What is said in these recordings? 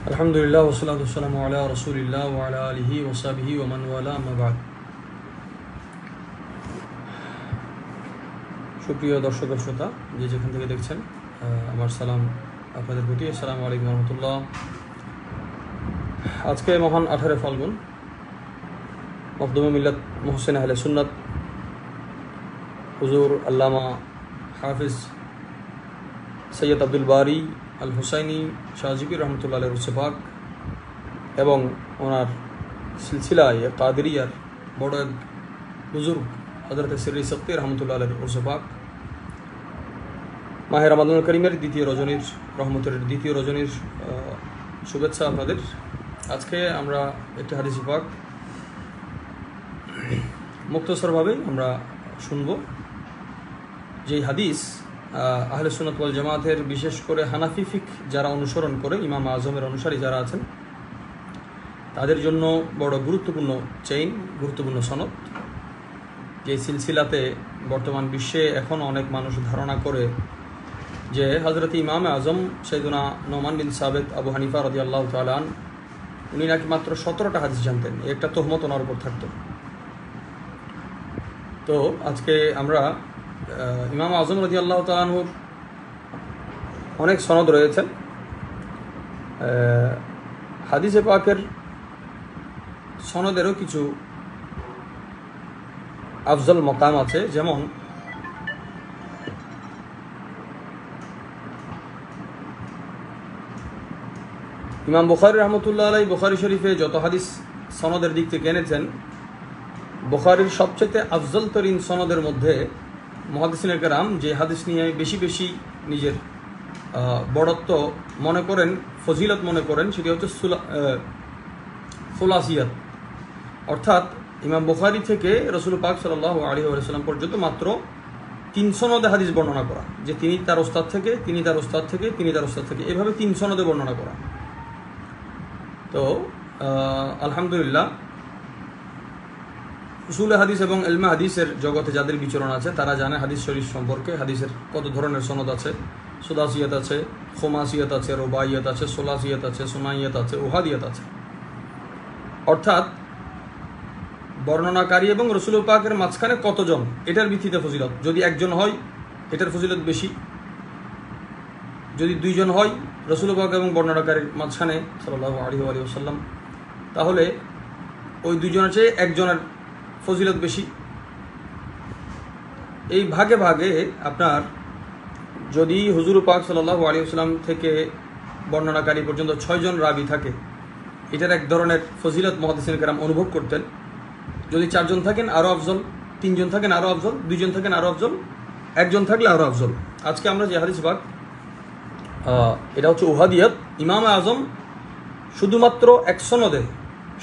আলহামদুলিল্লাহ ওয়াসসালাতু ওয়াসসালামু আলা রাসূলিল্লাহ ওয়া আলা আলিহি ওয়া সাহবিহি ওয়া মান ওয়ালা আম্মা বা'দ। সুপ্রিয় দর্শক শ্রোতা, যে যেখান থেকে দেখছেন, আমার সালাম আপনাদের প্রতি। আসসালামু আলাইকুম ওয়া রাহমাতুল্লাহ। আজকে মহান 18 ফাল্গুন, মখদুম মিল্লাত মুহসিন আহলে সুন্নাত হুজুর আল্লামা হাফিজ সৈয়দ আব্দুল বারি আল হুসাইনি শাহজিবি রহমতুল্লাহ আলাইহির উরসে পাক এবং ওনার সিলসিলায় কাদেরিয়ার বড় এক বুজুর্গ হযরত সিররি সক্তি রহমতুল্লাহ আলাইহির উরসে পাক মাহে রমাদানুল কারীমের দ্বিতীয় রজনীর রহমতের দ্বিতীয় রজনীর শুভেচ্ছা আপনাদের। আজকে আমরা একটি হাদিস পাক মুক্তসরভাবে আমরা শুনব, যেই হাদিস আহলে সুন্নাত ওয়াল জামাতের বিশেষ করে হানাফি ফিকহ যারা অনুসরণ করে, ইমাম আজমের অনুসারী যারা আছেন, তাদের জন্য বড় গুরুত্বপূর্ণ চেইন, গুরুত্বপূর্ণ সনদ। যে সিলসিলাতে বর্তমান বিশ্বে এখন অনেক মানুষ ধারণা করে যে হযরত ইমাম আজম সাইয়্যিদুনা নোমান বিন সাবিত আবু হানিফা রাদিয়াল্লাহু তাআলা আন, উনি নাকি মাত্র 17টা হাদিস জানতেন। একটা তহমত ওনার উপর থাকতো। তো আজকে আমরা ইমাম আজম রাদিয়াল্লাহু তাআলা আনহুর অনেক সনদ রয়েছেন। হাদিসে পাকের সনদেরও কিছু আফজল মকাম আছে, যেমন ইমাম বুখারী রহমতুল্লাহ আলাইহি বুখারী শরীফে যত হাদিস সনদের দিক থেকে এনেছেন, বুখারীর সবচেয়ে আফজল তরিন সনদের মধ্যে মুহাদ্দিসিনে কেরাম যে হাদিস নিয়ে বেশি বেশি নিজের বড়ত্ব মনে করেন, ফজিলত মনে করেন, সেটি হচ্ছে সুলাসিয়াত। অর্থাৎ ইমাম বুখারী থেকে রাসূল পাক সাল্লাল্লাহু আলাইহি ওয়াসাল্লাম পর্যন্ত মাত্র 3 সনদে হাদিস বর্ণনা করা, যে তিনি তার ওস্তাদ থেকে, তিনি তার ওস্তাদ থেকে, তিনি তার ওস্তাদ থেকে, এভাবে 3 সনদে বর্ণনা করা। তো আলহামদুলিল্লাহ, উসুল হাদিস এবং ইলমে হাদিসের জগতে যাদের বিচরণ আছে তারা জানে হাদিস শরীফ সম্পর্কে। হাদিসের কত ধরনের সনদ আছে। সুদাসিয়াত আছে, খুমাসিয়াত আছে, রুবাইয়াত আছে, সোলাসিয়াত আছে, সুনাইয়াত আছে, উহাদিয়াত আছে। অর্থাৎ বর্ণনাকারী এবং রাসূল পাকের মাঝখানে কতজন, এটার ভিত্তিতে ফজিলত। যদি একজন হয় এটার ফজিলত বেশি, যদি 2 জন হয় রাসূল পাক এবং বর্ণনাকারীর মাঝখানে সাল্লাল্লাহু আলাইহি ওয়াসাল্লাম, তাহলে ওই 2 জনের চেয়ে একজনের ফজিলত বেশি। এই ভাগে ভাগে আপনার যদি হুজুর পাক সাল্লাল্লাহু আলাইহি ওয়াসাল্লাম থেকে বর্ণনাকারী পর্যন্ত 6 জন রাবি থাকে, এটার এক ধরনের ফজিলত মুহাদ্দিসিনে কেরাম অনুভব করতেন। যদি 4 জন থাকেন আরও আফজল, 3 জন থাকেন আরও আফজল, 2 জন থাকেন আরও আফজল, 1 জন থাকলে আরও আফজল। আজকে আমরা যে হাদিস পাক, এটা হচ্ছে উহাদিয়াত। ইমাম আজম শুধুমাত্র এক সনদে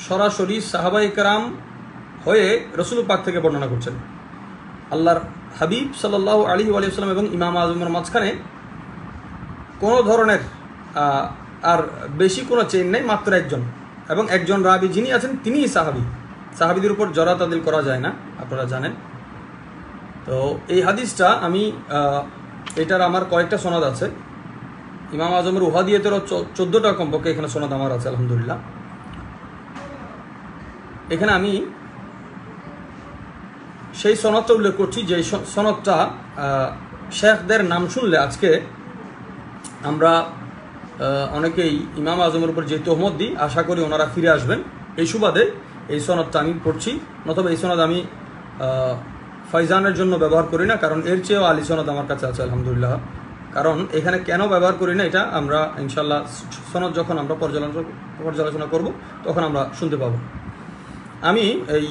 সরাসরি সাহাবায়ে কেরাম হয়ে রাসূল পাক থেকে বর্ণনা করছেন। আল্লাহর হাবিব সাল্লাল্লাহু আলাইহি ওয়াসাল্লাম এবং ইমাম আজমের মাঝখানে কোনো ধরনের আর বেশি কোনো চেইন নেই, মাত্র একজন, এবং একজন রাবি যিনি আছেন তিনিই সাহাবি। সাহাবিদের উপর জরা তাদিল করা যায় না, আপনারা জানেন। তো এই হাদিসটা আমি এটার আমার কয়েকটা সনদ আছে। ইমাম আজমের উহাদিয়াতেরও 14টা কমপক্ষে এখানে সনদ আমার আছে আলহামদুলিল্লাহ। এখানে আমি সেই সনদটা উল্লেখ করছি, যে সনদটা শেখদের নাম শুনলে আজকে আমরা অনেকেই ইমাম আজমের উপর যে তহমত দিই, আশা করি ওনারা ফিরে আসবেন। এই সুবাদে এই সনদটা আমি পড়ছি। নতবা এই সনদ আমি ফয়জানের জন্য ব্যবহার করি না, কারণ এর চেয়েও আলী সনদ আমার কাছে আছে আলহামদুলিল্লাহ। কারণ এখানে কেন ব্যবহার করি না, এটা আমরা ইনশাল্লাহ সনদ যখন আমরা পর্যালোচনা করব তখন আমরা শুনতে পাবো। আমি এই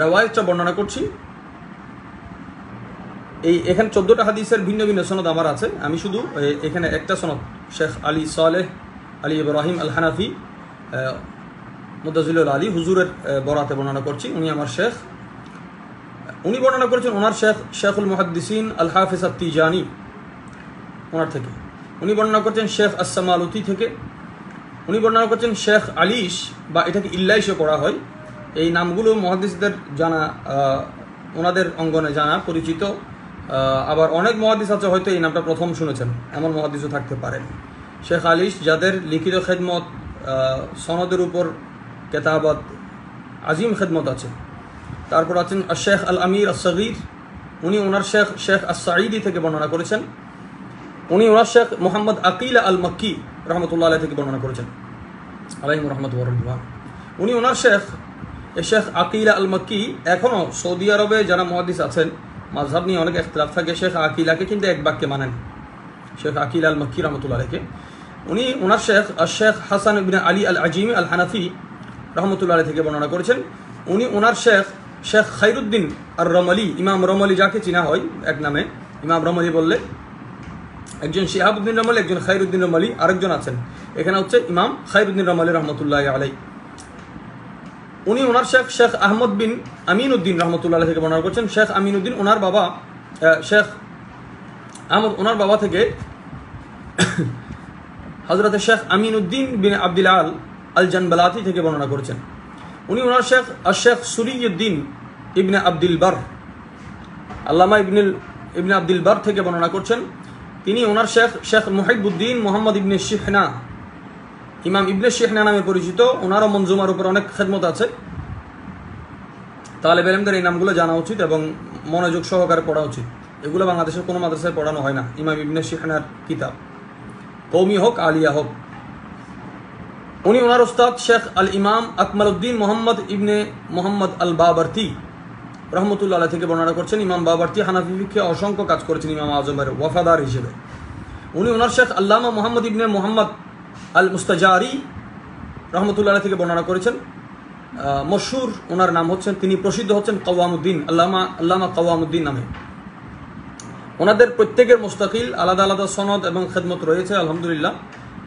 রিওয়ায়াতটা বর্ণনা করছি। এখানে 14টা হাদিসের ভিন্ন ভিন্ন সনদ আমার আছে। আমি শুধু এখানে একটা সনদ শেখ আলী সালেহ আলী ইব্রাহিম আল হানাফি মুদাজিলুল আলী হুজুরের বরাতে বর্ণনা করছি। উনি আমার শেখ। উনি বর্ণনা করেছেন ওনার শেখুল মুহাদ্দিসিন আল হাফিজ আত-তিজানি, ওনার থেকে। উনি বর্ণনা করছেন শেখ আস-সামালুতি থেকে। উনি বর্ণনা করছেন শেখ আলিশ, বা এটাকে ইল্লাইশও পড়া হয়। এই নামগুলো মুহাদ্দিসদের জানা, ওনাদের অঙ্গনে জানা পরিচিত। আবার অনেক মুহাদ্দিস আছে হয়তো এই নামটা প্রথম শুনেছেন, এমন মুহাদ্দিসও থাকতে পারেন। শেখ আলিশ, যাদের লিখিত খেদমত সনদের উপর কেতাবত আজিম খেদমত আছে। তারপর আছেন শেখ আল আমির আস-সগীর, উনি ওনার শেখ আস-সাঈদি থেকে বর্ণনা করেছেন। উনি ওনার শেখ মোহাম্মদ আকিল আল মক্কি রহমতুল্লাহ আলাইহি থেকে বর্ণনা করেছেন, আলাইহিম রাহমাতুল্লাহ। উনি ওনার শেখ আকিল আল মক্কি, এখনও সৌদি আরবে যারা মুহাদ্দিস আছেন, মাযহাব নিয়ে অনেক ইখতিলাফ থাকে, শেখ আকিলাকে কিন্তু এক বাক্যে মানেন, শেখ আকিল আল মক্কি রহমতুল্লাহ আলাইহি। উনি ওনার শেখ হাসান ইবনে আলী আল আজিমি আল হানাফি রহমতুল্লাহ আলাইহি থেকে বর্ণনা করেছেন। উনি ওনার শেখ খায়রুদ্দিন আর রমলি, ইমাম রমলি যাকে চিনা হয় এক নামে ইমাম রমলি বললে, একজন শিহাবুদ্দিন রমলি, একজন খায়রুদ্দিন রমলি, আরেকজন আছেন এখানে হচ্ছে ইমাম খায়রুদ্দিন রমলি রহমতুল্লাহ আলাইহি। উনি ওনার শেখ আহমদ বিন আমিনউদ্দিন রহমতুল্লাহ আলাইহি থেকে বর্ণনা করছেন। শেখ আমিনউদ্দিন ওনার বাবা শেখ আহমদ, ওনার বাবা থেকে হযরত শেখ আমিনউদ্দিন বিন আব্দুল আল জানবালাতি থেকে বর্ণনা করেছেন। উনি ওনার শেখ সুরিউদ্দিন ইবনে আব্দুল বার, আল্লামা ইবনে আব্দুল বার থেকে বর্ণনা করছেন। তিনি ওনার শেখ মুহিবুদ্দিন মোহাম্মদ ইবনে শিহনা, ইমাম ইবনে শিহনা নামে পরিচিত, ওনারও মনজুমার উপর অনেক খেদমত আছে। তালেব ইলমদের এই নামগুলো জানা উচিত এবং মনোযোগ সহকারে পড়া উচিত। এগুলো বাংলাদেশের কোনো মাদ্রাসায় পড়ানো হয় না। ইমাম ইবনে শিহনার কিতাব, কৌমি হোক আলিয়া হোক। উনি ওনার উস্তাদ শেখ আল ইমাম আকমালউদ্দিন মোহাম্মদ ইবনে মোহাম্মদ আল বাবরতি রহমতুল্লাহ আলাইহি থেকে বর্ণনা করছেন। ইমাম বাবরতি হানাফি ফিকহে অসংখ্য কাজ করেছেন ইমাম আজমের ওয়াফাদার হিসেবে। উনি ওনার শেখ আল্লামা মোহাম্মদ ইবনে মোহাম্মদ আল মুস্তাজারি রহমতুল্লাহ আলাইহি থেকে বর্ণনা করেছেন। মশহুর ওনার নাম হচ্ছেন, তিনি প্রসিদ্ধ হচ্ছেন কাওয়ামুদ্দিন, আল্লামা কাওয়ামুদ্দিন নামে। ওনাদের প্রত্যেকের মুস্তাকিল আলাদা আলাদা সনদ এবং খেদমত রয়েছে, আলহামদুলিল্লাহ।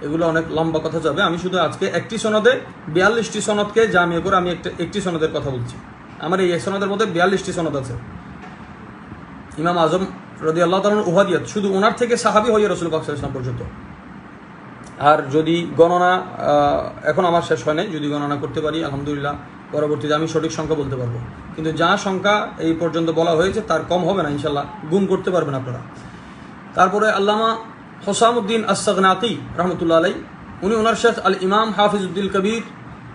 এগুলো অনেক লম্বা কথা যাবে। আমি শুধু আজকে একটি সনদে 42টি সনদকে জামিয়া করে আমি একটি সনদের কথা বলছি। আমার এই সনদের মধ্যে 42টি সনদ আছে। ইমাম আজম রাদিয়াল্লাহু তাআলা উহাদিয়াত, শুধু ওনার থেকে সাহাবী হয়ে রাসূল পাক সাল্লাল্লাহু আলাইহি ওয়াসাল্লাম পর্যন্ত। আর যদি গণনা, এখন আমার শেষ হয় নাই, যদি গণনা করতে পারি আলহামদুলিল্লাহ, পরবর্তীতে আমি সঠিক সংখ্যা বলতে পারবো। কিন্তু যা সংখ্যা এই পর্যন্ত বলা হয়েছে তার কম হবে না ইনশাল্লাহ, গুণ করতে পারবেন আপনারা। তারপরে আল্লামা হোসামউদ্দিন আস-সাগনাতি রহমতুল্লাহ আলাইহি, উনি ওনার শেখ আল ইমাম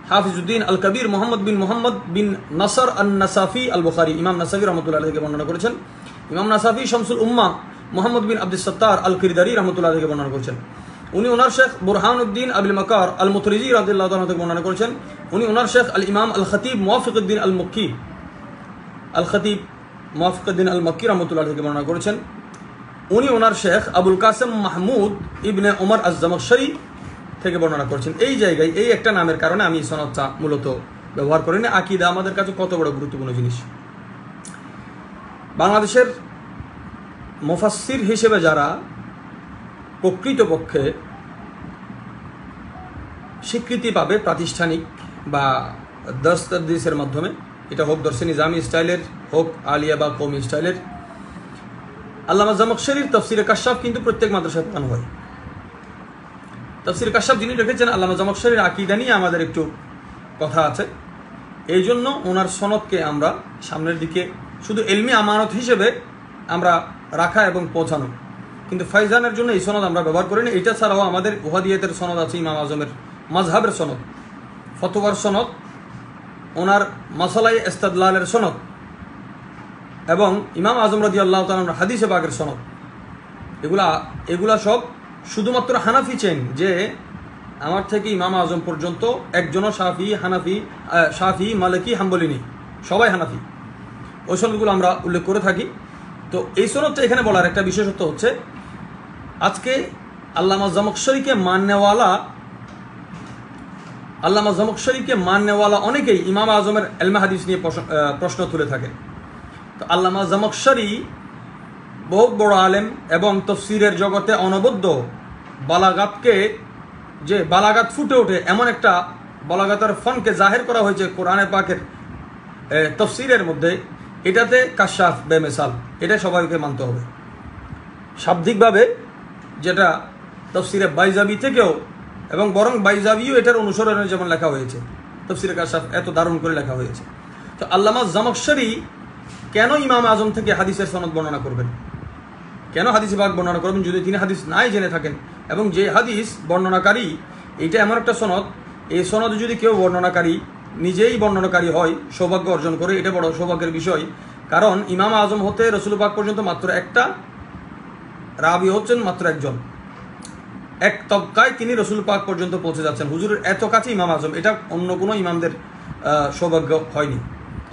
হাফিজউদ্দিন আল কবির মোহাম্মদ বিন নাসর আন নাসাফি আল বুখারী, ইমাম নাসাফি রহমতুল্লাহ আলাইহি থেকে বর্ণনা করেছেন। ইমাম নাসাফি শামসুল উম্মাহ মোহাম্মদ বিন আব্দুস সত্তার আল কিরদারি রহমতুল্লাহ আলাইহি থেকে বর্ণনা করেছেন। উনি ওনার শেখ বুরহানুদ্দিন আবিল মাকার আল মুতরিজি রাদিয়াল্লাহু তাআলা থেকে বর্ণনা করেছেন। উনি ওনার শেখ আল ইমাম আল খতিব মুওয়াফিকুদ্দিন আল মক্কি রহমতুল্লাহ থেকে বর্ণনা করেছেন। উনি ওনার শেখ আবুল কাসেম মাহমুদ ইবনে ওমর আজ-জামাখশরী থেকে বর্ণনা করেছেন। এই জায়গায় এই একটা নামের কারণে আমি সনদটা মূলত ব্যবহার করি না। আকীদা আমাদের কাছে কত বড় গুরুত্বপূর্ণ জিনিস। বাংলাদেশের মুফাসসির হিসেবে যারা প্রকৃতপক্ষে স্বীকৃতি পাবে প্রাতিষ্ঠানিক বা দরস-তদরিসের মাধ্যমে, এটা হোক দরসে নিজামি স্টাইলের, হোক আলিয়া বা কওমি স্টাইলের, আল্লামা জামাখশরীর তাফসিরে কাশফ কিন্তু প্রত্যেক মাদ্রাসায় পড়ানো হয়। তাফসিরে কাশফ যিনি লিখেছেন আল্লামা জামাখশরীর আকীদা নিয়ে আমাদের একটু কথা আছে। এই জন্য ওনার সনদকে আমরা সামনের দিকে শুধু ইলমি আমানত হিসেবে আমরা রাখা এবং পৌঁছানো, কিন্তু ফাইজানের জন্য এই সনদ আমরা ব্যবহার করি না। এটা ছাড়াও আমাদের ওয়াহাদিয়াতের সনদ আছে, ইমাম আজমের মাযহাবের সনদ, ফতোয়ার সনদ, ওনার মাসালাই ইস্তিদলালের সনদ এবং ইমাম আজম রাদিয়াল্লাহু তাআলার হাদিসে পাকের সনদ। এগুলা সব শুধুমাত্র হানাফি চেন, যে আমার থেকে ইমাম আজম পর্যন্ত একজনও শাফি মালিকি হাম্বলি নেই, সবাই হানাফি। ওই সনদগুলো আমরা উল্লেখ করে থাকি। তো এই সনদটা এখানে বলার একটা বিশেষত্ব হচ্ছে, আজকে আল্লামা জামাখশরীকে মাননেওয়ালা অনেকেই ইমাম আজমের ইলমে হাদিস নিয়ে প্রশ্ন তুলে থাকেন। তো আল্লামা জামাখশরী বহুত বড় আলেম এবং তফসিরের জগতে অনবদ্য, বালাগাতকে যে বালাগাত ফুটে ওঠে এমন একটা বালাগাতের ফনকে জাহির করা হয়েছে কোরআনে পাকের তফসিরের মধ্যে, এটাতে কাশাফ বেমিসাল, এটা সবাইকে মানতে হবে। শাব্দিকভাবে যেটা তফসিরে বাইজাবি থেকেও, এবং বরং বাইজাবিও এটার অনুসরণে যেমন লেখা হয়েছে, তফসিরে কাশাফ এত দারুণ করে লেখা হয়েছে। তো আল্লামা জামাখশরী কেন ইমাম আজম থেকে হাদিসের সনদ বর্ণনা করবেন, কেন হাদিসে পাক বর্ণনা করবেন যদি তিনি হাদিস নাই জেনে থাকেন? এবং যে হাদিস বর্ণনাকারী এইটা এমন একটা সনদ, এই সনদে যদি কেউ বর্ণনাকারী নিজেই বর্ণনাকারী হয়, সৌভাগ্য অর্জন করে, এটা বড় সৌভাগ্যের বিষয়। কারণ ইমাম আজম হতে রসুল পাক পর্যন্ত মাত্র একটা, রাবি হচ্ছেন মাত্র একজন, এক তবকায় তিনি রসুল পাক পর্যন্ত পৌঁছে যাচ্ছেন, হুজুরের এত কাছে ইমাম আজম। এটা অন্য কোনো ইমামদের সৌভাগ্য হয়নি,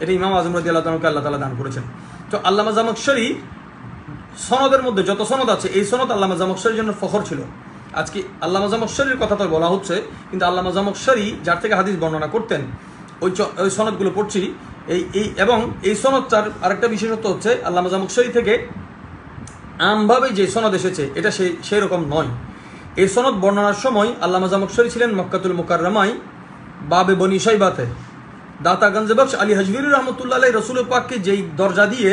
এটা ইমাম আজম রাদিয়াল্লাহু তাআলাকে আল্লাহ তাআলা দান করেছেন। তো আল্লামা জামাখশরী সনদের মধ্যে যত সনদ আছে, এই সনদ আল্লামা জামাখশরীর জন্য ফখর ছিল। আজকে আল্লামা জামাখশরীর কথা তো বলা হচ্ছে, কিন্তু আল্লামা জামাখশরী যার থেকে হাদিস বর্ণনা করতেন ওই সনদগুলো পড়ছি। এবং এই সনদটার আরেকটা বিশেষত্ব হচ্ছে, আল্লামা জামাখশরী থেকে আমভাবে যে সনদ এসেছে এটা সেই রকম নয়। এই সনদ বর্ণনার সময় আল্লামা জামাখশরী ছিলেন মক্কাতুল মুকাররমায় বাবে বনি শাইবাতে দাতা গঞ্জবখশ আলী হাজভিরি রহমতুল্লাহ আলাইহি রসুল পাককে যেই দরজা দিয়ে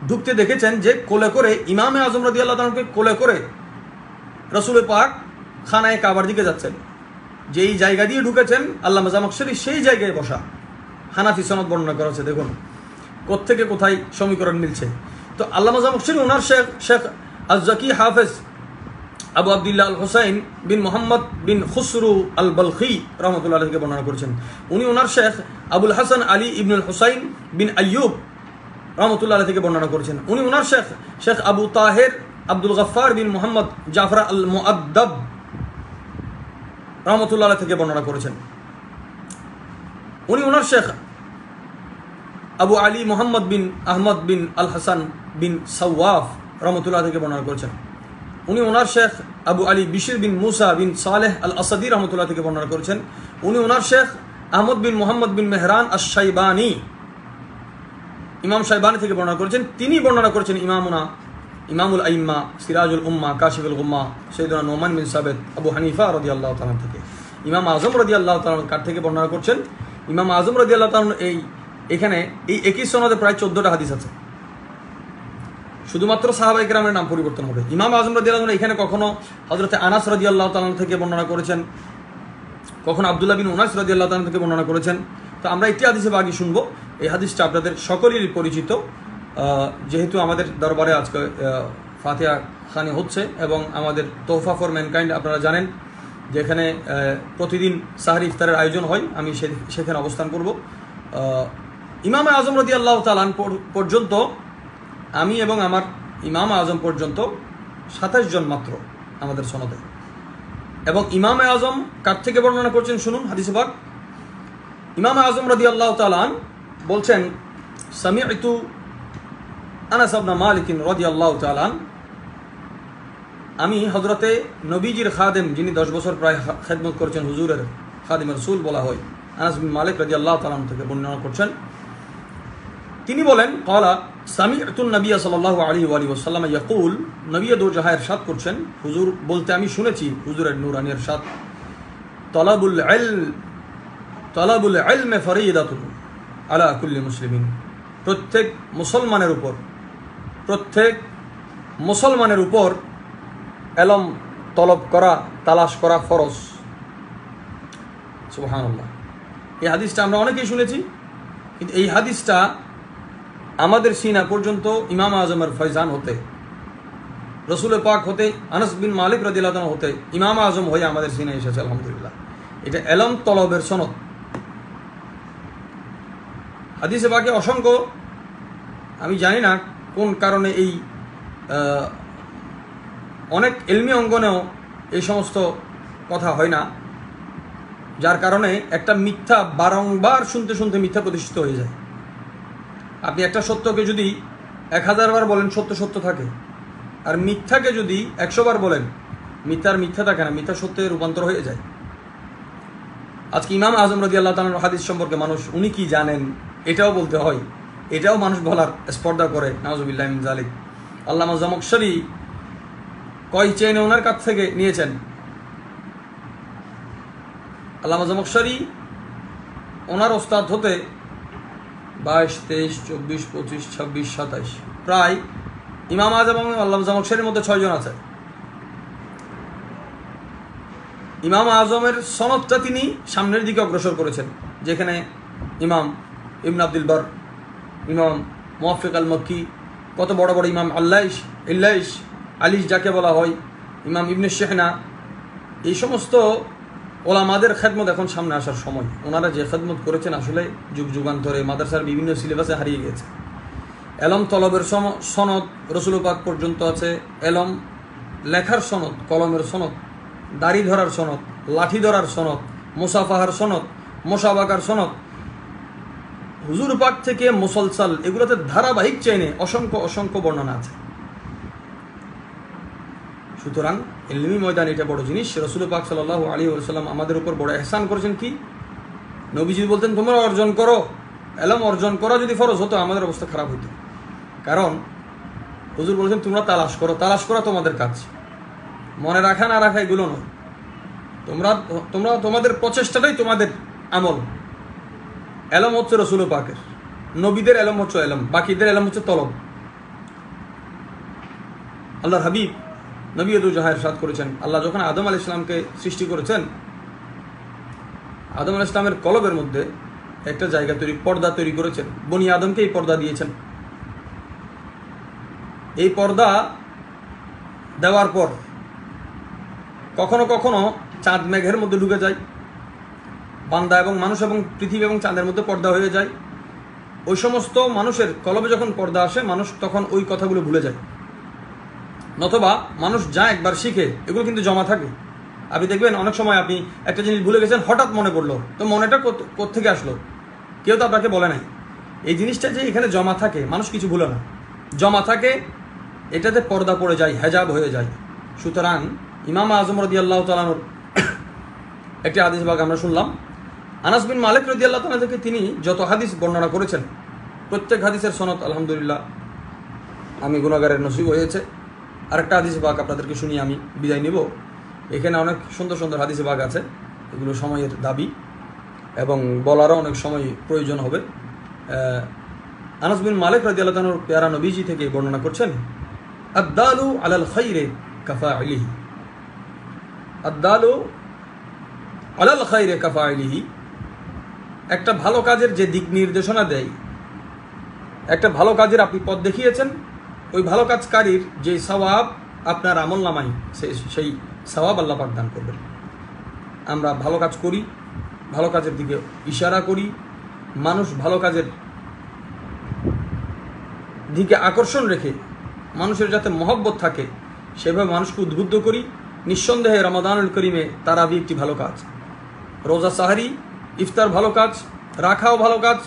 ঢুকতে দেখেছেন, যে কোলে করে ইমামে আজম রাদিয়াল্লাহু তাআলাকে কোলে করে রসুল পাক খানায়ে কাবার দিকে যাচ্ছেন। যেই জায়গা দিয়ে ঢুকেছেন আল্লামা জামাখশরী সেই জায়গায় বসা। হানাফি সনদ বর্ণনা করা হচ্ছে, দেখুন কোত্থেকে কোথায় সমীকরণ মিলছে। তো আল্লামা জামাখশরী ওনার শেখ আজ-জাকি হাফেজ আবু আবদুল্লাহ আল হুসাইন বিন মোহাম্মদ বিন খুসরু আল বলখি রহমতুল্লাহ থেকে বর্ণনা করেছেন। উনি ওনার শেখ আবুল হাসান আলী ইবনুল হুসাইন বিন আইয়ুব রহমতুল্লাহ থেকে বর্ণনা করেছেন। উনি ওনার শেখ আবু তাহের আব্দুল গফফার বিন মোহাম্মদ জাফর আল মুআদ্দাব রহমতুল্লাহ থেকে বর্ণনা করেছেন। উনি ওনার শেখ আবু আলী মোহাম্মদ বিন আহমদ বিন আল হাসান বিন সাওয়াফ রহমতুল্লাহ থেকে বর্ণনা করেছেন। উনি ওনার শেখ আবু আলী বিশির বিন মুসা বিন সালেহ আল আসাদি রহমতুল্লাহ থেকে বর্ণনা করেছেন। উনি ওনার শেখ আহমদ বিন মোহাম্মদ বিন মেহরান আশ-শাইবানি ইমাম শাইবানি থেকে বর্ণনা করেছেন। তিনি বর্ণনা করেছেন ইমামুল আইম্মা সিরাজুল উম্মা কাশিফুল গুম্মা সাইয়্যিদুনা নোমান বিন সাবেত আবু হানিফা রাদিয়াল্লাহু তাআলা থেকে। ইমাম আজম রাদিয়াল্লাহু তাআলা কার থেকে বর্ণনা করছেন? ইমাম আজম রাদিয়াল্লাহু তাআলা এখানে এই একই সনদে প্রায় 14টা হাদিস আছে। শুধুমাত্র সাহাবায়ে কেরামের নাম পরিবর্তন হবে। ইমাম আজম রাদিয়াল্লাহু তাআলা এখানে কখনো হযরতে আনাস রাদিয়াল্লাহু তাআলা থেকে বর্ণনা করেছেন, কখনো আব্দুল্লাহ বিন উনাস রাদিয়াল্লাহু তাআলা থেকে বর্ণনা করেছেন। তো আমরা একটি হাদিসে বাকি শুনবো। এই হাদিসটা আপনাদের সকলেরই পরিচিত, যেহেতু আমাদের দরবারে আজকে ফাতিহা খানি হচ্ছে এবং আমাদের তোহফা ফর ম্যানকাইন্ড আপনারা জানেন, যেখানে প্রতিদিন সাহরি ইফতারের আয়োজন হয়। আমি সেখানে অবস্থান করব। ইমাম আজম রাদিয়াল্লাহু তাআলা পর্যন্ত আমি এবং আমার ইমাম আজম পর্যন্ত 27 জন মাত্র আমাদের সনদে। এবং ইমাম আজম কার থেকে বর্ণনা করছেন শুনুন হাদিসে পাক। ইমাম আজম রাদিয়াল্লাহু তাআলা বলছেন, সামি'তু আনাস ইবনে মালিক রাদিয়াল্লাহু তাআলা, আমি হযরতে নবীজির খাদেম, যিনি 10 বছর প্রায় খেদমত করেছেন, হুজুরের খাদিম রাসূল বলা হয়, আনাস বিন মালিক রাদিয়াল্লাহু তাআলা থেকে বর্ণনা করছেন। তিনি বলেন, ক্বালা সামি'তু নবী সাল্লাল্লাহু আলাইহি ওয়া সাল্লাম ইয়াকুল, নবী দো জাহার ইরশাদ করছেন, হুজুর বলতে আমি শুনেছি, হুজুরের নূরানী ইরশাদ, তালাবুল ইলম ফরিদাতুন আলা কুল্লি মুসলিমিন, প্রত্যেক মুসলমানের উপর ইলম তলব করা, তালাশ করা ফরজ। সুবহানাল্লাহ। এই হাদিসটা আমরা অনেকেই শুনেছি, কিন্তু এই হাদিসটা আমাদের সিনা পর্যন্ত ইমাম আজমের ফয়জান হতে, রসুল পাক হতে, আনাস বিন মালিক রাদিয়াল্লাহু তাআলা হতে ইমাম আজম হয়ে আমাদের সিনায় এসেছে। আলহামদুলিল্লাহ, এটা ইলম তলবের সনদ। হাদিসে পাকে অসংখ্য, আমি জানি না কোন কারণে এই অনেক ইলমি অঙ্গনেও এই সমস্ত কথা হয় না, যার কারণে একটা মিথ্যা বারংবার শুনতে শুনতে মিথ্যা প্রতিষ্ঠিত হয়ে যায়। আপনি একটা সত্যকে যদি 1000 বার বলেন, সত্য সত্য থাকে। আর মিথ্যাকে যদি 100 বার বলেন, মিথ্যা থাকে না, মিথ্যা সত্যে রূপান্তর হয়ে যায়। আজকে ইমাম আজম রাদিয়াল্লাহু তাআলার হাদিস সম্পর্কে মানুষ উনি কি জানেন এটাও বলতে হয়, এটাও মানুষ বলার স্পর্ধা করে। নাউজুবিল্লাহি মিন যালিক। আল্লামা জামাখশরী কয় চেনে ওনার কাছ থেকে নিয়েছেন? আল্লামা জামাখশরী ওনার ওস্তাদ হতে 22, 23, 24, 25, 26, 27 প্রায় ইমাম আজম এবং আল্লামা জামাখশরীর মধ্যে 6 জন আছে। ইমাম আজমের সনদটা তিনি সামনের দিকে অগ্রসর করেছেন, যেখানে ইমাম ইবনে আব্দুল বার, ইমাম মুওয়াফিক আল মক্কি, কত বড় বড় ইমাম ইল্লাইশ যাকে বলা হয়, ইমাম ইবনে শেহনা, এই সমস্ত ওলামাদের খেদমত এখন সামনে আসার সময়। ওনারা যে খেদমত করেছেন আসলে যুগ যুগান্তরে মাদ্রাসার বিভিন্ন সিলেবাসে হারিয়ে গেছে। এলম তলবের সনদ রসুল পাক পর্যন্ত আছে, এলম লেখার সনদ, কলমের সনদ, দাড়ি ধরার সনদ, লাঠি ধরার সনদ, মুসাফাহার সনদ, মোসাবাকার সনদ, হুজুর পাক থেকে মুসলসাল, এগুলোতে ধারাবাহিক চেইনে অসংখ্য অসংখ্য বর্ণনা আছে। সুতরাং ইলমি ময়দান এটা বড় জিনিস। রসুল পাক সাল্লাল্লাহু আলাইহি ওয়াসাল্লাম আমাদের উপর বড় ইহসান করেছেন কি, নবীজি বলতেন তোমরা অর্জন করো, এলম অর্জন করা যদি ফরজ হতো আমাদের অবস্থা খারাপ হতো। কারণ হুজুর বলেছেন তোমরা তালাশ করো, তালাশ করা তোমাদের কাজ, মনে রাখা না রাখা এগুলো নয়। তোমরা তোমাদের প্রচেষ্টাটাই তোমাদের আমল। এলম হচ্ছে রসুল পাকের, নবীদের এলম হচ্ছে এলম, বাকিদের এলম হচ্ছে তলব। আল্লাহর হাবিব নবী জাহার ইরশাদ করেছেন, আল্লাহ যখন আদম আলাইহিস সালামকে সৃষ্টি করেছেন, আদম আলাইহিস সালামের কলবের মধ্যে একটা জায়গা পর্দা তৈরি করেছেন, বনি আদমকে এই পর্দা দিয়েছেন। এই পর্দা দেওয়ার পর কখনো কখনো চাঁদ মেঘের মধ্যে ঢুকে যায়, বান্দা এবং মানুষ এবং পৃথিবী এবং চাঁদের মধ্যে পর্দা হয়ে যায়। ওই সমস্ত মানুষের কলবে যখন পর্দা আসে, মানুষ তখন ওই কথাগুলো ভুলে যায়, নতবা মানুষ যা একবার শিখে এগুলো কিন্তু জমা থাকে। আপনি দেখবেন অনেক সময় আপনি একটা জিনিস ভুলে গেছেন, হঠাৎ মনে পড়লো, তো মনেটা কোত্থেকে আসলো, কেউ তো আপনাকে বলে নাই। এই জিনিসটা যে এখানে জমা থাকে, মানুষ কিছু ভুলে না, জমা থাকে, এটাতে পর্দা পড়ে যায়, হেজাব হয়ে যায়। সুতরাং ইমাম আজম রাদিয়াল্লাহু তাআলা একটি হাদিস ভাগ আমরা শুনলাম, আনাস বিন মালিক রাদিয়াল্লাহু তাআলা থেকে তিনি যত হাদিস বর্ণনা করেছেন, প্রত্যেক হাদিসের সনদ আলহামদুলিল্লাহ আমি গুনাহগারের নসিব হয়েছে। আরেকটা হাদিস ভাগ আপনাদেরকে শুনিয়ে আমি বিদায় নিব। এখানে অনেক সুন্দর সুন্দর হাদিস ভাগ আছে, এগুলো সময়ের দাবি এবং বলারও অনেক সময় প্রয়োজন হবে। আনাস বিন মালিক রাদিয়াল্লাহু তাআলা প্যারা নবীজি থেকে বর্ণনা করছেন, আদ-দালু আলাল খাইরে কাফাইলিহি, আদ-দালু আলাল খাইরে কাফাইলিহি, একটা ভালো কাজের যে দিক নির্দেশনা দেয়, একটা ভালো কাজের আপনি পথ দেখিয়েছেন, ওই ভালো কাজকারীর যে সওয়াব আপনার আমল নামাই, সেই সওয়াব আল্লাহ পাক দান করবেন। আমরা ভালো কাজ করি, ভালো কাজের দিকে ইশারা করি, মানুষ ভালো কাজের দিকে আকর্ষণ রেখে মানুষের যাতে মহব্বত থাকে সেভাবে মানুষকে উদ্বুদ্ধ করি। নিঃসন্দেহে রমাদানুল করিমে তারাবি একটি ভালো কাজ, রোজা সাহারি ইফতার ভালো কাজ, রাখাও ভালো কাজ,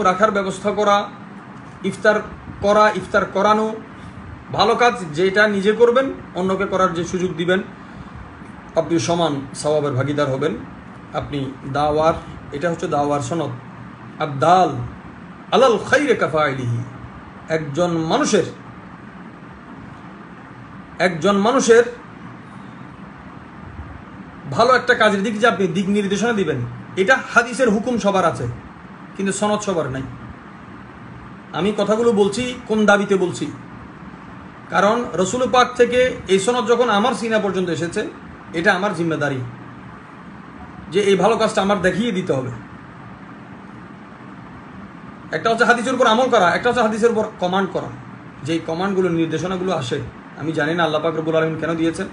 রাখার ব্যবস্থা করা, ইফতার করা, ইফতার করানো ভালো কাজ। যেটা নিজে করবেন, অন্যকে করার যে সুযোগ দিবেন, আপনি সমান সওয়াবের ভাগিদার হবেন। আপনি দাওয়ার, এটা হচ্ছে দাওয়ার সনদ, আদ-দাল আলাল খাইরে কাফাইলিহি, একজন মানুষের ভালো একটা কাজের দিক যে আপনি দিক নির্দেশনা দিবেন, এটা হাদিসের হুকুম সবার আছে, কিন্তু সনদ সবার নাই। আমি কথাগুলো বলছি কোন দাবিতে বলছি, কারণ রসুল পাক থেকে এই সনদ যখন আমার সিনা পর্যন্ত এসেছে, এটা আমার জিম্মেদারি যে এই ভালো কাজটা আমার দেখিয়ে দিতে হবে। একটা হচ্ছে হাদিসের উপর আমল করা, একটা হচ্ছে হাদিসের উপর কমান্ড করা। যেই কমান্ডগুলো, নির্দেশনাগুলো আসে, আমি জানি না আল্লাহ পাক রব্বুল আলামিন কেন দিয়েছেন।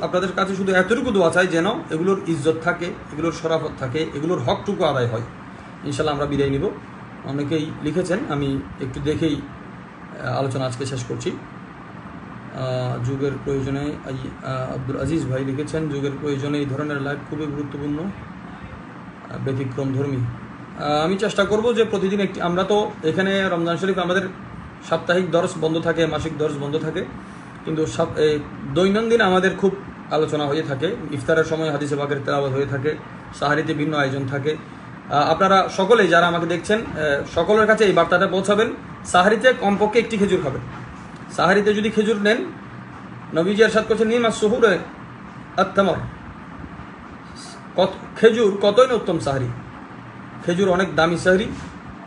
আপনাদের কাছে শুধু এতটুকু দোয়া চাই যেন এগুলোর ইজ্জত থাকে, এগুলোর শরাফত থাকে, এগুলোর হকটুকু আদায় হয়। ইনশাল্লাহ আমরা বিদায় নিব। অনেকেই লিখেছেন, আমি একটু দেখেই আলোচনা আজকে শেষ করছি। যুগের প্রয়োজনে আব্দুল আজিজ ভাই লিখেছেন, যুগের প্রয়োজনে এই ধরনের লাইভ খুবই গুরুত্বপূর্ণ, ব্যতিক্রমধর্মী। আমি চেষ্টা করব যে প্রতিদিন একটি, আমরা তো এখানে রমজান শরীফ আমাদের সাপ্তাহিক দর্স বন্ধ থাকে, মাসিক দর্স বন্ধ থাকে, কিন্তু দৈনন্দিন আমাদের খুব আলোচনা হয়ে থাকে। ইফতারের সময় হাদিসে পাকের তেলাওয়াত হয়ে থাকে, সাহারিতে ভিন্ন আয়োজন থাকে। আপনারা সকলে যারা আমাকে দেখছেন, সকলের কাছে এই বার্তাটা পৌঁছাবেন, সাহারিতে কমপক্ষে একটি খেজুর খাবেন। সাহারিতে যদি খেজুর নেন, নবীজি ইরশাদ করেছেন, নিমা সুহুরে আত-তামর, খেজুর কতই না উত্তম সাহারি। খেজুর অনেক দামি সাহারি,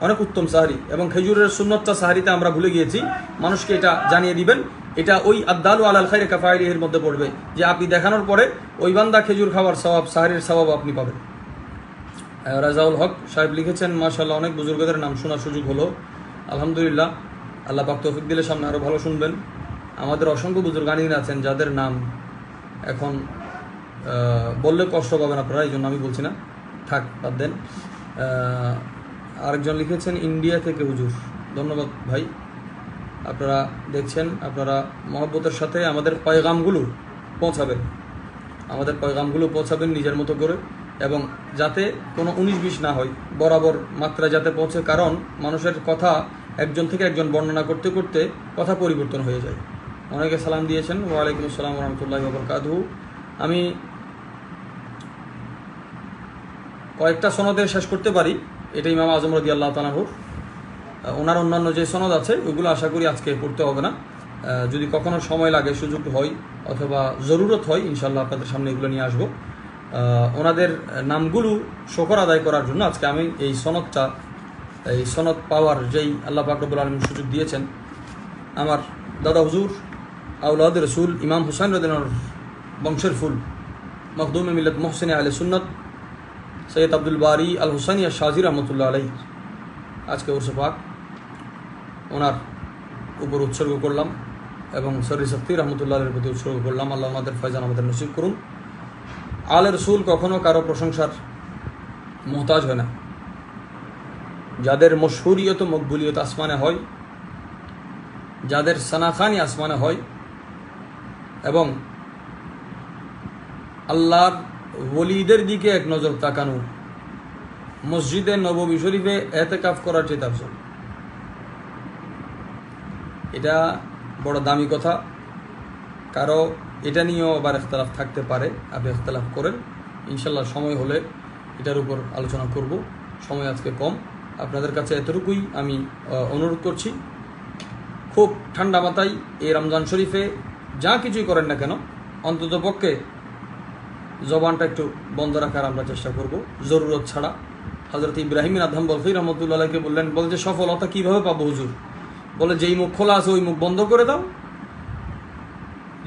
অনেক উত্তম সাহারি, এবং খেজুরের সুন্নতটা সাহারিতে আমরা ভুলে গিয়েছি। মানুষকে এটা জানিয়ে দিবেন, এটা ওই আদ-দালু আলাল খাইরি কাফাইলিহির মধ্যে পড়বে, যে আপনি দেখানোর পরে ওই বান্দা খেজুর খাওয়ার সওয়াব, সাহারির সওয়াব আপনি পাবেন। রাজাউল হক সাহেব লিখেছেন, মাশাআল্লাহ অনেক বুজুর্গদের নাম শোনার সুযোগ হলো, আলহামদুলিল্লাহ। আল্লাহ পাক তৌফিক দিলে সামনে আরও ভালো শুনবেন। আমাদের অসংখ্য বুজুর্গানীন আছেন যাদের নাম এখন বললে কষ্ট পাবেন আপনারা, এই জন্য আমি বলছি না, থাক, বাদ দেন। আরেকজন লিখেছেন ইন্ডিয়া থেকে হুজুর, ধন্যবাদ ভাই। আপনারা দেখছেন, আপনারা মহব্বতের সাথে আমাদের পয়গামগুলো পৌঁছাবেন, নিজের মতো করে, এবং যাতে কোনো 19-20 না হয়, বরাবর মাত্রা যাতে পৌঁছে। কারণ মানুষের কথা একজন থেকে একজন বর্ণনা করতে করতে কথা পরিবর্তন হয়ে যায়। অনেকে সালাম দিয়েছেন, ওয়ালাইকুম আসসালাম রহমতুল্লাহি ওয়া বারাকাতুহু। আমি কয়েকটা সনদে শেষ করতে পারি, এটা ইমাম আজম রাদিয়াল্লাহু তাআলা আনহুর। ওনার অন্যান্য যে সনদ আছে ওইগুলো আশা করি আজকে পড়তে হবে না। যদি কখনো সময় লাগে, সুযোগ হয় অথবা জরুরত হয়, ইনশাল্লাহ আপনাদের সামনে এগুলো নিয়ে আসবো। ওনাদের নামগুলো শকর আদায় করার জন্য আজকে আমি এই সনদ পাওয়ার যেই আল্লাহ পাক রব্বুল আলামিন সুযোগ দিয়েছেন, আমার দাদা হুজুর আওলাদ রসুল ইমাম হুসাইন রাদিয়াল্লাহু বংশের ফুল মখদুম মিল্লাত মুহসিন আহলে সুন্নাত সৈয়দ আব্দুল বারি আল হুসাইনি শাহজি রহমতুল্লাহ আলাইহি আজকে উরসে পাক ওনার উপর উৎসর্গ করলাম, এবং সরি শক্তি রহমতুল্লাহ আলাইহির প্রতি উৎসর্গ করলাম। আল্লাহ ওনাদের ফয়জান আমাদের নসিব করুন। আলে রসুল কখনো কারো প্রশংসার মোহতাজ হয় না। যাদের মশহুরিয়ত মকবুলিয়ত আসমানে হয়, যাদের সানাখানি আসমানে হয়, এবং আল্লাহর ওলিদের দিকে এক নজর তাকানো, মসজিদে নববী শরীফে এতেকাফ করার চেয়ে আফজল। এটা বড় দামি কথা। কারো এটা নিয়েও আবার ইখতিলাফ থাকতে পারে, আপনি ইখতিলাফ করেন, ইনশাল্লাহ সময় হলে এটার উপর আলোচনা করব। সময় আজকে কম, আপনাদের কাছে এতটুকুই আমি অনুরোধ করছি, খুব ঠান্ডা মাথায় এই রমজান শরীফে যা কিছুই করেন না কেন, অন্তত পক্ষে জবানটা একটু বন্ধ রাখার আমরা চেষ্টা করব, জরুরত ছাড়া। হযরত ইব্রাহিম আদহাম বলখি রহমতুল্লাহ আলাইহিকে বললেন, বলে যে সফলতা কিভাবে পাবো হুজুর? বলে যেই মুখ খোলা আছে ওই মুখ বন্ধ করে দাও,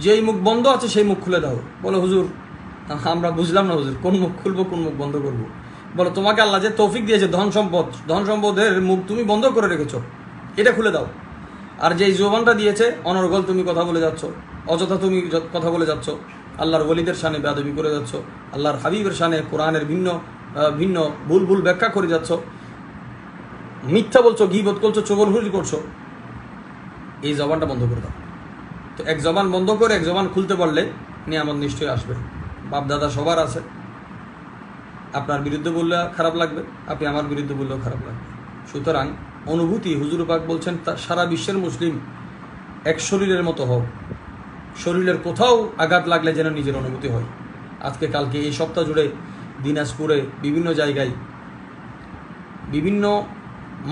যেই মুখ বন্ধ আছে সেই মুখ খুলে দাও। বলে হুজুর আমরা বুঝলাম না হুজুর, কোন মুখ খুলবো কোন মুখ বন্ধ করবো? বলে তোমাকে আল্লাহ যে তৌফিক দিয়েছে, ধন সম্পদের মুখ তুমি বন্ধ করে রেখেছো, এটা খুলে দাও। আর যেই জবানটা দিয়েছে, অনর্গল তুমি কথা বলে যাচ্ছ, অযথা তুমি কথা বলে যাচ্ছ, আল্লাহর ওলিদের শানে বেয়াদবি করে যাচ্ছ, আল্লাহর হাবিবের শানে কোরআনের ভিন্ন ভুল ব্যাখ্যা করে যাচ্ছ, মিথ্যা বলছো, গীবত করছো, চগলখুরি করছো, এই জবানটা বন্ধ করে দাও। তো এক জবান বন্ধ করে এক জবান খুলতে পারলে নিয়ামত নিশ্চয়ই আসবে। বাপ দাদা সবার আছে, আপনার বিরুদ্ধে বললে খারাপ লাগবে, আপনি আমার বিরুদ্ধে বললেও খারাপ লাগবে। সুতরাং অনুভূতি, হুজুর পাক বলছেন সারা বিশ্বের মুসলিম এক শরীরের মতো হোক, শরীরের কোথাও আঘাত লাগলে যেন নিজের অনুভূতি হয়। আজকে কালকে এই সপ্তাহ জুড়ে দিনাজপুরে বিভিন্ন জায়গায় বিভিন্ন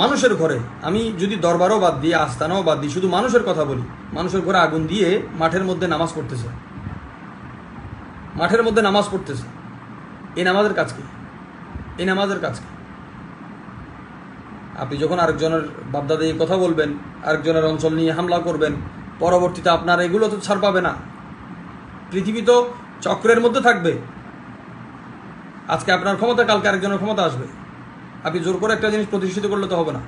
মানুষের ঘরে, আমি যদি দরবারও বাদ দিয়ে আস্তানাও বাদ দিই, শুধু মানুষের কথা বলি, মানুষের ঘরে আগুন দিয়ে মাঠের মধ্যে নামাজ পড়তেছে, এই নামাজের কাজ কি? আপনি যখন আরেকজনের বাপদাদা এই কথা বলবেন, আরেকজনের অঞ্চল নিয়ে হামলা করবেন, পরবর্তীতে আপনার এগুলো তো ছাড় পাবে না। পৃথিবী তো চক্রের মধ্যে থাকবে। আজকে আপনার ক্ষমতা, কালকে আরেকজনের ক্ষমতা আসবে। আপনি জোর করে একটা জিনিস প্রতিষ্ঠিত করলে তো হবে না।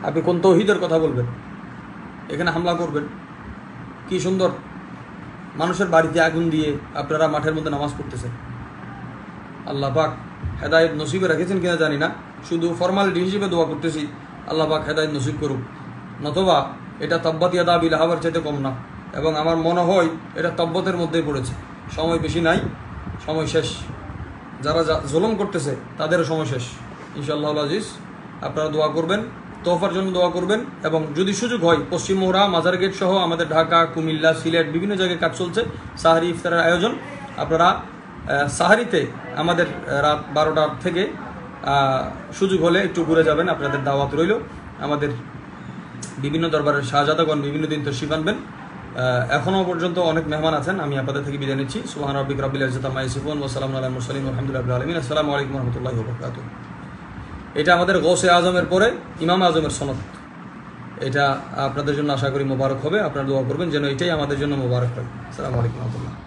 আপনি কোন তৌহিদের কথা বলবেন, এখানে হামলা করবেন? কি সুন্দর মানুষের বাড়িতে আগুন দিয়ে আপনারা মাঠের মধ্যে নামাজ পড়তেছেন। আল্লাহ পাক হেদায়েত নসিবে রেখেছেন কিনা জানি না, শুধু ফরমালিটি হিসেবে দোয়া করতেছি, আল্লাহ পাক হেদায়েত নসিব করুক। নতবা এটা তাব্বাত ইয়াদা আবি লাহাবের চাইতে কম না, এবং আমার মনে হয় এটা তাব্বতের মধ্যেই পড়েছে। সময় বেশি নাই, সময় শেষ। যারা জুলুম করতেছে তাদেরও সময় শেষ। ইনশাআল্লাহ আজিজ, আপনারা দোয়া করবেন, তোহফার জন্য দোয়া করবেন, এবং যদি সুযোগ হয় পশ্চিম মোহরা, মাজার গেট সহ আমাদের ঢাকা, কুমিল্লা, সিলেট বিভিন্ন জায়গায় কাজ চলছে সাহারি ইফতারের আয়োজন। আপনারা সাহারিতে আমাদের রাত 12টার থেকে সুযোগ হলে একটু ঘুরে যাবেন, আপনাদের দাওয়াত রইল। আমাদের বিভিন্ন দরবারের শাহজাদাগণ বিভিন্ন দিন তশরিফ আনবেন। এখনও পর্যন্ত অনেক মেহমান আছেন, আমি আপনাদের থেকে বিদায় নিচ্ছি। সুবহান রাব্বিকা রাব্বিল ইজ্জাতি আম্মা ইয়াসিফুন ওয়া সালামুন আলাল মুরসালিন ওয়ালহামদুলিল্লাহি রাব্বিল আলামিন। আসসালামু আলাইকুম ওয়া রাহমাতুল্লাহি ওয়া বারাকাতুহু। এটা আমাদের গৌসে আজমের পরে ইমাম আজমের সনদ। এটা আপনাদের জন্য আশা করি মোবারক হবে। আপনারা দোয়া করবেন যেন এটাই আমাদের জন্য মোবারক হয়। আসসালামু আলাইকুম ওয়া রাহমাতুল্লাহ।